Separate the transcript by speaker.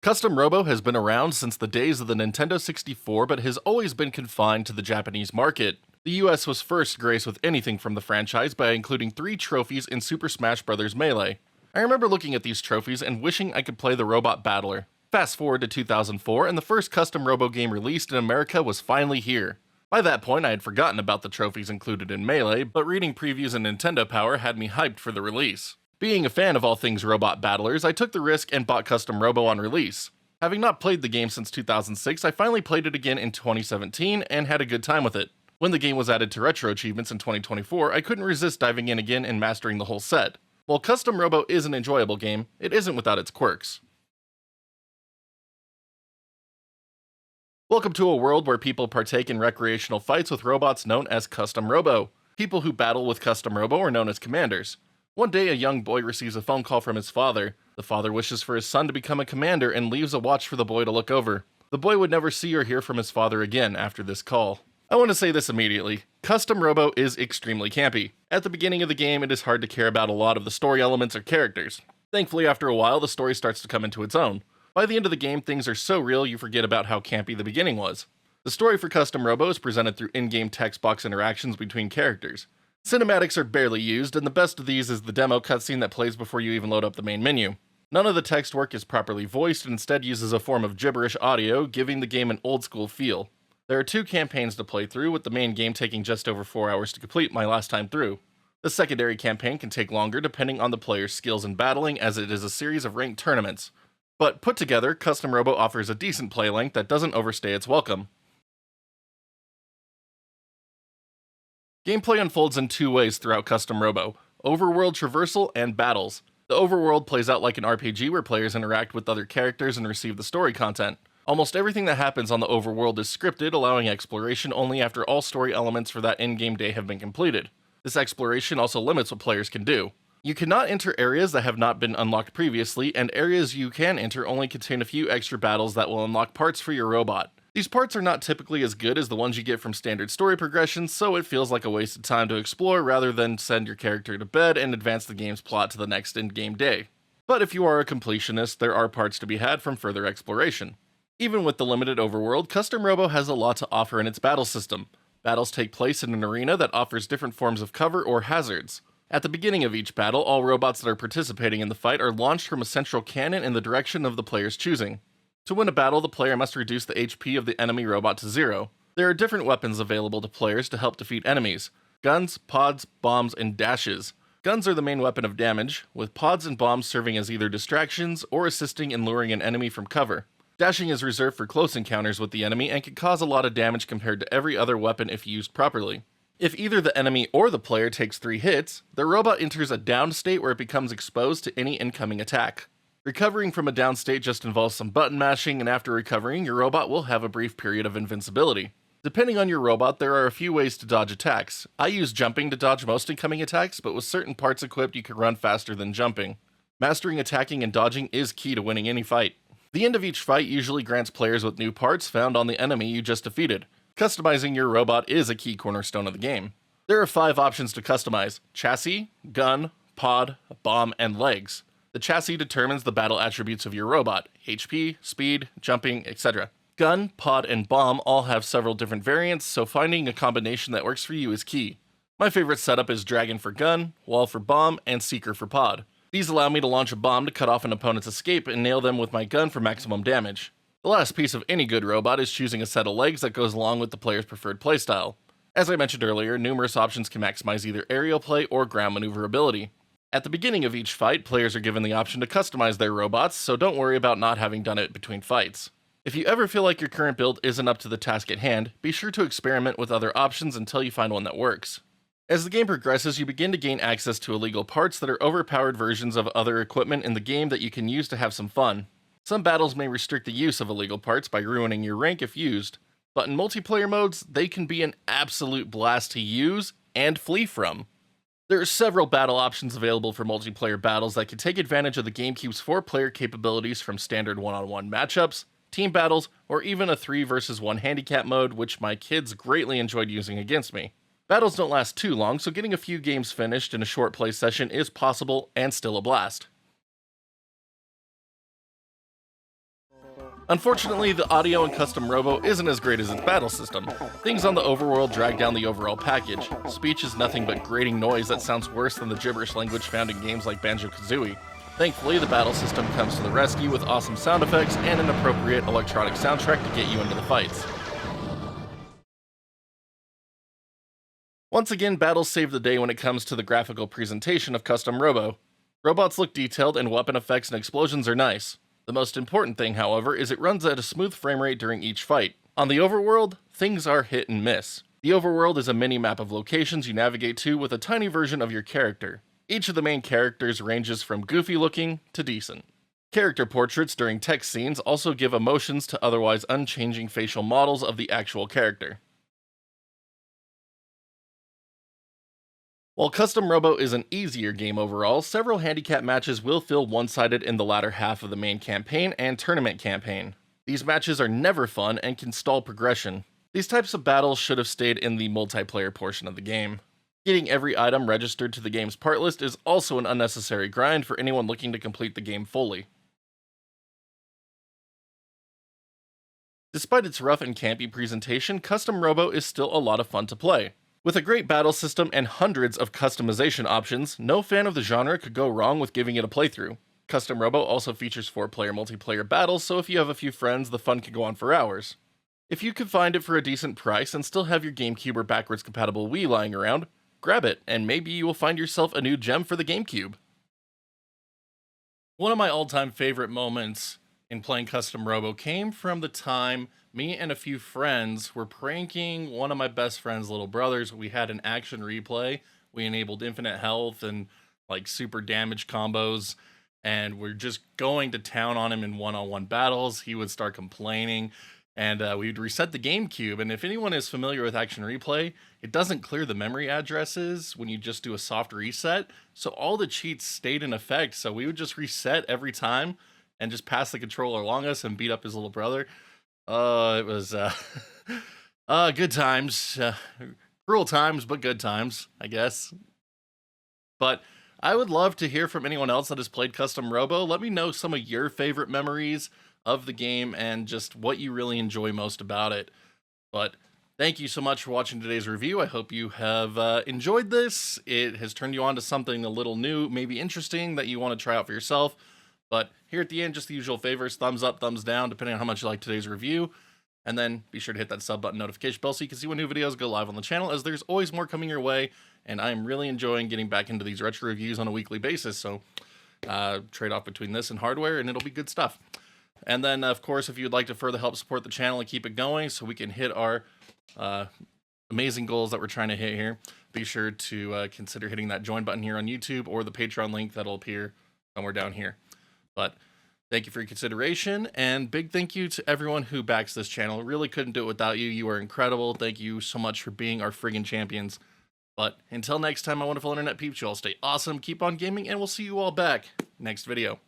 Speaker 1: Custom Robo has been around since the days of the Nintendo 64, but has always been confined to the Japanese market. The US was first graced with anything from the franchise by including 3 trophies in Super Smash Bros. Melee. I remember looking at these trophies and wishing I could play the Robot Battler. Fast forward to 2004, and the first Custom Robo game released in America was finally here. By that point, I had forgotten about the trophies included in Melee, but reading previews in Nintendo Power had me hyped for the release. Being a fan of all things Robot Battlers, I took the risk and bought Custom Robo on release. Having not played the game since 2006, I finally played it again in 2017 and had a good time with it. When the game was added to Retro Achievements in 2024, I couldn't resist diving in again and mastering the whole set. While Custom Robo is an enjoyable game, it isn't without its quirks. Welcome to a world where people partake in recreational fights with robots known as Custom Robo. People who battle with Custom Robo are known as commanders. One day, a young boy receives a phone call from his father. The father wishes for his son to become a commander and leaves a watch for the boy to look over. The boy would never see or hear from his father again after this call. I want to say this immediately. Custom Robo is extremely campy. At the beginning of the game, it is hard to care about a lot of the story elements or characters. Thankfully, after a while, the story starts to come into its own. By the end of the game, things are so real you forget about how campy the beginning was. The story for Custom Robo is presented through in-game text box interactions between characters. Cinematics are barely used, and the best of these is the demo cutscene that plays before you even load up the main menu. None of the text work is properly voiced and instead uses a form of gibberish audio, giving the game an old-school feel. There are 2 campaigns to play through, with the main game taking just over 4 hours to complete my last time through. The secondary campaign can take longer depending on the player's skills in battling, as it is a series of ranked tournaments. But put together, Custom Robo offers a decent play length that doesn't overstay its welcome. Gameplay unfolds in 2 ways throughout Custom Robo: overworld traversal and battles. The overworld plays out like an RPG where players interact with other characters and receive the story content. Almost everything that happens on the overworld is scripted, allowing exploration only after all story elements for that in-game day have been completed. This exploration also limits what players can do. You cannot enter areas that have not been unlocked previously, and areas you can enter only contain a few extra battles that will unlock parts for your robot. These parts are not typically as good as the ones you get from standard story progressions, so it feels like a waste of time to explore rather than send your character to bed and advance the game's plot to the next in-game day. But if you are a completionist, there are parts to be had from further exploration. Even with the limited overworld, Custom Robo has a lot to offer in its battle system. Battles take place in an arena that offers different forms of cover or hazards. At the beginning of each battle, all robots that are participating in the fight are launched from a central cannon in the direction of the player's choosing. To win a battle, the player must reduce the HP of the enemy robot to 0. There are different weapons available to players to help defeat enemies: guns, pods, bombs, and dashes. Guns are the main weapon of damage, with pods and bombs serving as either distractions or assisting in luring an enemy from cover. Dashing is reserved for close encounters with the enemy and can cause a lot of damage compared to every other weapon if used properly. If either the enemy or the player takes 3 hits, the robot enters a downed state where it becomes exposed to any incoming attack. Recovering from a down state just involves some button mashing, and after recovering, your robot will have a brief period of invincibility. Depending on your robot, there are a few ways to dodge attacks. I use jumping to dodge most incoming attacks, but with certain parts equipped you can run faster than jumping. Mastering attacking and dodging is key to winning any fight. The end of each fight usually grants players with new parts found on the enemy you just defeated. Customizing your robot is a key cornerstone of the game. There are 5 options to customize: chassis, gun, pod, bomb, and legs. The chassis determines the battle attributes of your robot: HP, speed, jumping, etc. Gun, pod, and bomb all have several different variants, so finding a combination that works for you is key. My favorite setup is Dragon for gun, Wall for bomb, and Seeker for pod. These allow me to launch a bomb to cut off an opponent's escape and nail them with my gun for maximum damage. The last piece of any good robot is choosing a set of legs that goes along with the player's preferred playstyle. As I mentioned earlier, numerous options can maximize either aerial play or ground maneuverability. At the beginning of each fight, players are given the option to customize their robots, so don't worry about not having done it between fights. If you ever feel like your current build isn't up to the task at hand, be sure to experiment with other options until you find one that works. As the game progresses, you begin to gain access to illegal parts that are overpowered versions of other equipment in the game that you can use to have some fun. Some battles may restrict the use of illegal parts by ruining your rank if used, but in multiplayer modes, they can be an absolute blast to use and flee from. There are several battle options available for multiplayer battles that can take advantage of the GameCube's 4-player capabilities, from standard one-on-one matchups, team battles, or even a 3 vs 1 handicap mode, which my kids greatly enjoyed using against me. Battles don't last too long, so getting a few games finished in a short play session is possible and still a blast. Unfortunately, the audio in Custom Robo isn't as great as its battle system. Things on the overworld drag down the overall package. Speech is nothing but grating noise that sounds worse than the gibberish language found in games like Banjo-Kazooie. Thankfully, the battle system comes to the rescue with awesome sound effects and an appropriate electronic soundtrack to get you into the fights. Once again, battles save the day when it comes to the graphical presentation of Custom Robo. Robots look detailed and weapon effects and explosions are nice. The most important thing, however, is it runs at a smooth frame rate during each fight. On the overworld, things are hit and miss. The overworld is a mini-map of locations you navigate to with a tiny version of your character. Each of the main characters ranges from goofy looking to decent. Character portraits during text scenes also give emotions to otherwise unchanging facial models of the actual character. While Custom Robo is an easier game overall, several handicap matches will feel one-sided in the latter half of the main campaign and tournament campaign. These matches are never fun and can stall progression. These types of battles should have stayed in the multiplayer portion of the game. Getting every item registered to the game's part list is also an unnecessary grind for anyone looking to complete the game fully. Despite its rough and campy presentation, Custom Robo is still a lot of fun to play. With a great battle system and hundreds of customization options, no fan of the genre could go wrong with giving it a playthrough. Custom Robo also features 4-player multiplayer battles, so if you have a few friends, the fun can go on for hours. If you could find it for a decent price and still have your GameCube or backwards compatible Wii lying around, grab it, and maybe you will find yourself a new gem for the GameCube. One of my all-time favorite moments in playing Custom Robo came from the time me and a few friends were pranking one of my best friend's little brothers. We had an action replay. We enabled infinite health and like super damage combos, and we're just going to town on him in one-on-one battles. He would start complaining, and we'd reset the GameCube. And if anyone is familiar with action replay, it doesn't clear the memory addresses when you just do a soft reset. So all the cheats stayed in effect. So we would just reset every time and just pass the controller along us and beat up his little brother. It was good times, cruel times, but good times, I guess. But I would love to hear from anyone else that has played Custom Robo. Let me know some of your favorite memories of the game and just what you really enjoy most about it. But thank you so much for watching today's review. I hope you have enjoyed this. It has turned you on to something a little new, maybe interesting, that you want to try out for yourself. But here at the end, just the usual favors, thumbs up, thumbs down, depending on how much you like today's review. And then be sure to hit that sub button, notification bell, so you can see when new videos go live on the channel, as there's always more coming your way. And I am really enjoying getting back into these retro reviews on a weekly basis. So trade off between this and hardware, and it'll be good stuff. And then, of course, if you'd like to further help support the channel and keep it going so we can hit our amazing goals that we're trying to hit here, be sure to consider hitting that join button here on YouTube or the Patreon link that'll appear somewhere down here. But thank you for your consideration, and big thank you to everyone who backs this channel. Really couldn't do it without you. You are incredible. Thank you so much for being our friggin' champions. But until next time, my wonderful internet peeps, you all stay awesome, keep on gaming, and we'll see you all back next video.